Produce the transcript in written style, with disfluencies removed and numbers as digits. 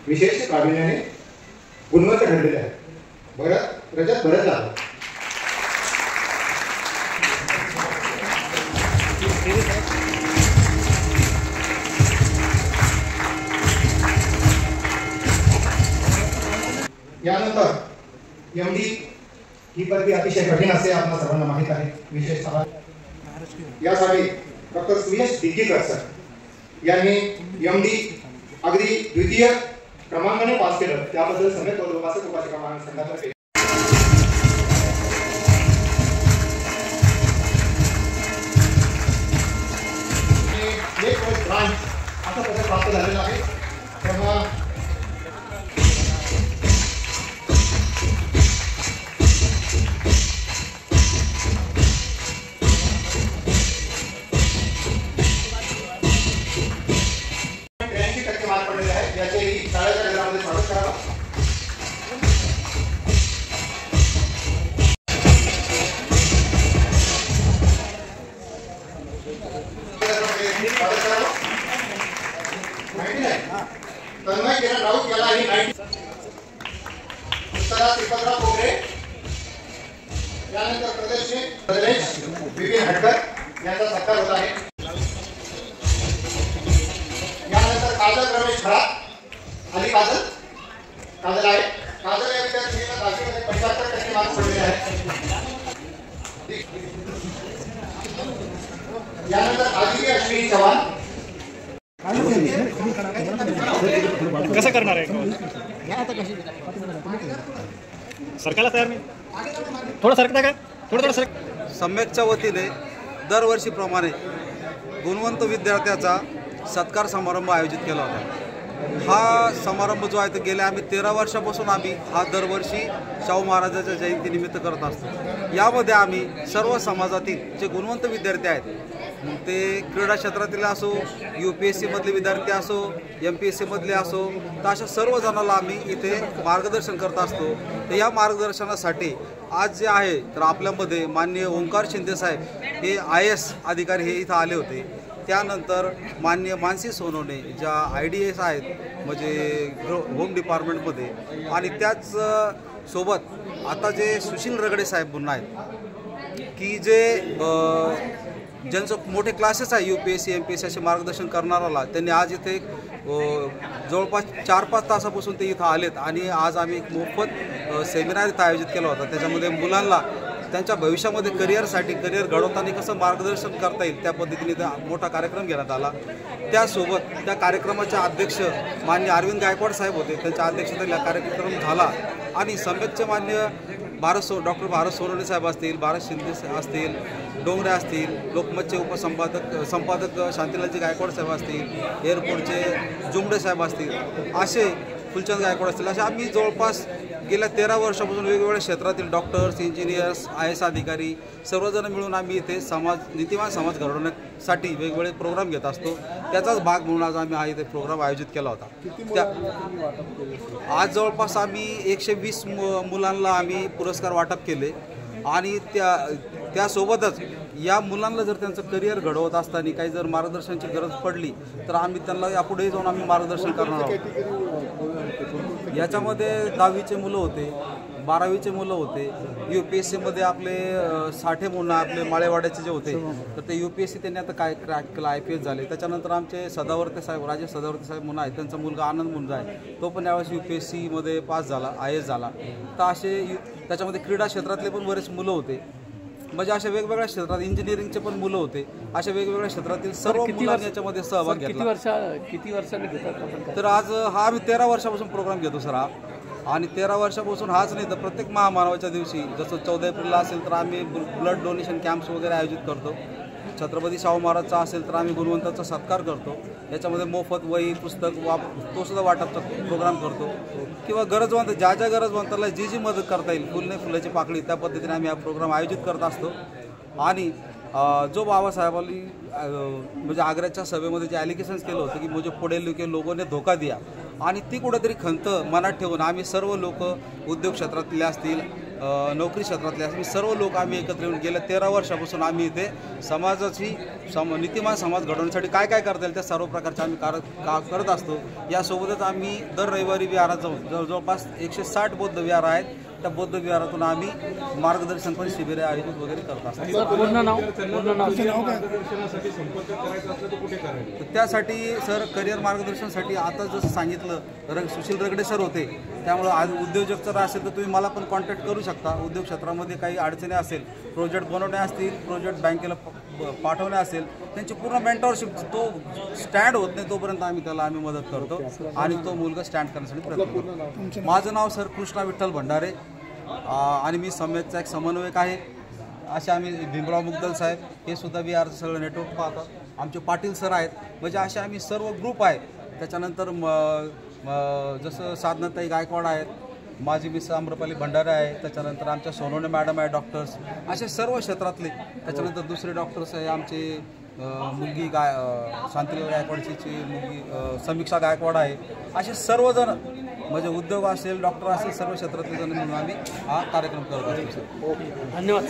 विशेष प्रावीण्याने गुणवंत ठरलेले आहे. रजत भरत झालं. यानंतर एमडी ही पदवी अतिशय कठीण असते, आपल्या सर्वांना माहित आहे. विशेषतः यासाठी डॉक्टर सुयश दिग्गीकर सर यांनी एमडी अगदी द्वितीय क्रमांकाने पास केलं. त्याबद्दल समेत उपासक उपासिका महासंघातर्फे एक ब्रांच असा पदक प्राप्त झालेला आहे. तेव्हा तन्मय किरण राऊत याला ही श्रीपतराव कोगरे, यानंतर प्रदेश विपिन हटकर यांचा सत्कार होत आहे. यानंतर काजल रमेश खरात अली काजल आहे. काजल या विद्यार्थिनीला 10वीमध्ये 75% मार्क पडलेले आहेत. यानंतर आदिती अश्विनी चव्हाण कसं करणार आहे सरकारला तयार नाही. थोडं सरकता का थोडं सरक. सम्यकच्या वतीने दरवर्षीप्रमाणे गुणवंत विद्यार्थ्याचा सत्कार समारंभ आयोजित केला होता. हा समारंभ जो आहे तो गेल्या आम्ही 13 वर्षापासून आम्ही हा दरवर्षी शाहू महाराजांच्या जयंतीनिमित्त करत असतो. यामध्ये आम्ही सर्व समाजातील जे गुणवंत विद्यार्थी आहेत, ते क्रीडा क्षेत्रातील असो, UPSC मधले विद्यार्थी असो, MPSC मधले असो, तर अशा सर्व जणांना आम्ही इथे मार्गदर्शन करत असतो. तर या मार्गदर्शनासाठी आज जे आहे तर आपल्यामध्ये माननीय ओंकार शिंदे साहेब हे IAS अधिकारी हे इथं आले होते. त्यानंतर माननीय मानसी सोनवणे ज्या IDS आहेत म्हणजे होम डिपार्टमेंटमध्ये, आणि त्याच सोबत आता जे सुशील रगडे साहेब म्हणून आहेत की जे ज्यांचं मोठे क्लासेस आहे UPSC MPSC असे मार्गदर्शन करणाराला, त्यांनी आज इथे जवळपास 4-5 तासापासून ते इथं आलेत. आणि आज आम्ही एक मोफत सेमिनार इथं आयोजित केला होता. त्याच्यामध्ये मुलांना त्यांच्या भविष्यामध्ये करिअर घडवताना कसं मार्गदर्शन करता येईल त्या पद्धतीने मोठा कार्यक्रम घेण्यात आला. त्यासोबत त्या कार्यक्रमाचे अध्यक्ष माननीय अरविंद गायकवाड साहेब होते. त्यांच्या अध्यक्षतेला कार्यक्रम झाला. आणि सम्यकचे माननीय डॉक्टर भारत सोनवणे साहेब असतील, भारत शिंदे असतील, डोंगरे असतील, लोकमतचे संपादक शांतीलालजी गायकवाड साहेब असतील, एअरपोर्टचे जुमडे साहेब असतील, असे फुलचंद गायकवाड असतील, असे आम्ही जवळपास गेल्या 13 वर्षापासून वेगवेगळ्या क्षेत्रातील डॉक्टर्स, इंजिनियर्स, IAS अधिकारी सर्वजण मिळून आम्ही इथे नीतिवान समाज घडवण्यासाठी वेगवेगळे प्रोग्राम घेत असतो. त्याचाच भाग म्हणून आज आम्ही हा इथे प्रोग्राम आयोजित केला होता. आज जवळपास आम्ही 120 मुलांना आम्ही पुरस्कार वाटप केले. आणि त्यासोबतच या मुलांना जर त्यांचं करिअर घडवत असताना काही जर मार्गदर्शनाची गरज पडली तर आम्ही त्यांना यापुढे जाऊन आम्ही मार्गदर्शन करणार आहोत. याच्यामध्ये 10वीचे मुलं होते, 12वीचे मुलं होते. UPSCमध्ये आपले साठे म्हणून आपले माळेवाड्याचे जे होते तर ते UPSC त्यांनी आता काय क्रॅक केलं, IPS झाले. त्याच्यानंतर आमचे सदावर्ते साहेब, राजेश सदावर्ते साहेब म्हणून आहे, त्यांचा मुलगा आनंद म्हणून आहे, तो पण यावेळेस UPSCमध्ये पास झाला, IAS झाला. तर असे त्याच्यामध्ये क्रीडा क्षेत्रातले पण बरेच मुलं होते. म्हणजे अशा वेगवेगळ्या क्षेत्रात इंजिनिअरिंगचे पण मुलं होते. अशा वेगवेगळ्या क्षेत्रातील सर्व मुलांनी याच्यामध्ये सहभाग घेतला. किती वर्षांनी घेतात? तर आज हा आम्ही 13 वर्षापासून प्रोग्राम घेतो सर हा. आणि 13 वर्षापासून हाच नाही तर प्रत्येक महामानवाच्या दिवशी जसं 14 एप्रिलला असेल तर आम्ही ब्लड डोनेशन कॅम्प्स वगैरे आयोजित करतो. छत्रपती शाहू महाराजचा असेल तर आम्ही गुणवंताचा सत्कार करतो. याच्यामध्ये मोफत वही पुस्तक तो सुद्धा वाटपचा प्रोग्राम करतो. किंवा गरजवंत ज्या गरजवंताला जी मदत करता येईल, फुल नाही फुलाची पाकळी, त्या पद्धतीने आम्ही हा प्रोग्राम आयोजित करत असतो. आणि जो बाबासाहेबांनी म्हणजे आग्र्याच्या सभेमध्ये जे ॲलिगेशन्स केलं होतं की मुझे पढ़े लिखे लोगों ने धोका दिया, आणि ती कुठेतरी खंत मनात ठेवून आम्ही सर्व लोक उद्योग क्षेत्रातले असतील, नोकरी क्षेत्रातले असे सर्व लोक आम्ही एकत्र येऊन गेल्या 13 वर्षापासून आम्ही इथे समाजाची नीतिमान समाज घडवण्यासाठी काय काय करता येईल त्या सर्व प्रकारचे आम्ही करत असतो। यासोबतच आम्ही दर रविवारी विहारात जाऊन जवळपास 160 बौद्ध विहार आहेत, त्या बौद्ध विहारातून आम्ही मार्गदर्शन पण शिबिरे आयोजित वगैरे करत असतो। त्यासाठी सर करिअर मार्गदर्शनासाठी आता जसं सांगितलं सुशील रगडे सर होते, त्यामुळे आज उद्योजक जर असेल तर तुम्ही मला पण कॉन्टॅक्ट करू शकता। उद्योग क्षेत्रामध्ये काही अडचणी असेल, प्रोजेक्ट बनवणे असतील, प्रोजेक्ट बँकेला पाठवणे असेल, त्यांची पूर्ण मेंटॉरशिप तो स्टँड होत नाही तोपर्यंत आम्ही मदत करतो आणि तो मुलगा स्टँड करण्यासाठी प्रयत्न करतो। माझं नाव सर कृष्णा विठ्ठल भंडारे आणि मी समेतचा एक समन्वयक आहे। असे आम्ही भीमराव मुगदल साहेब हे सुद्धा विहारचं सगळं नेटवर्क पाहतात, आमचे पाटील सर आहेत, म्हणजे असे आम्ही सर्व ग्रुप आहेत। त्याच्यानंतर जसं साधनाताई गायकवाड आहेत, माझी मिस आम्रपाली भंडारे आहे, त्याच्यानंतर आमच्या सोनवणे मॅडम आहे, डॉक्टर्स असे सर्व क्षेत्रातले। त्याच्यानंतर दुसरे डॉक्टर्स आहे आमचे मुलगी शांतीलाल गायकवाडची मुलगी समीक्षा गायकवाड आहे। असे सर्वजण म्हणजे उद्योग असेल, डॉक्टर असेल, सर्व क्षेत्रातले जण म्हणून आम्ही हा कार्यक्रम करत असतो। धन्यवाद।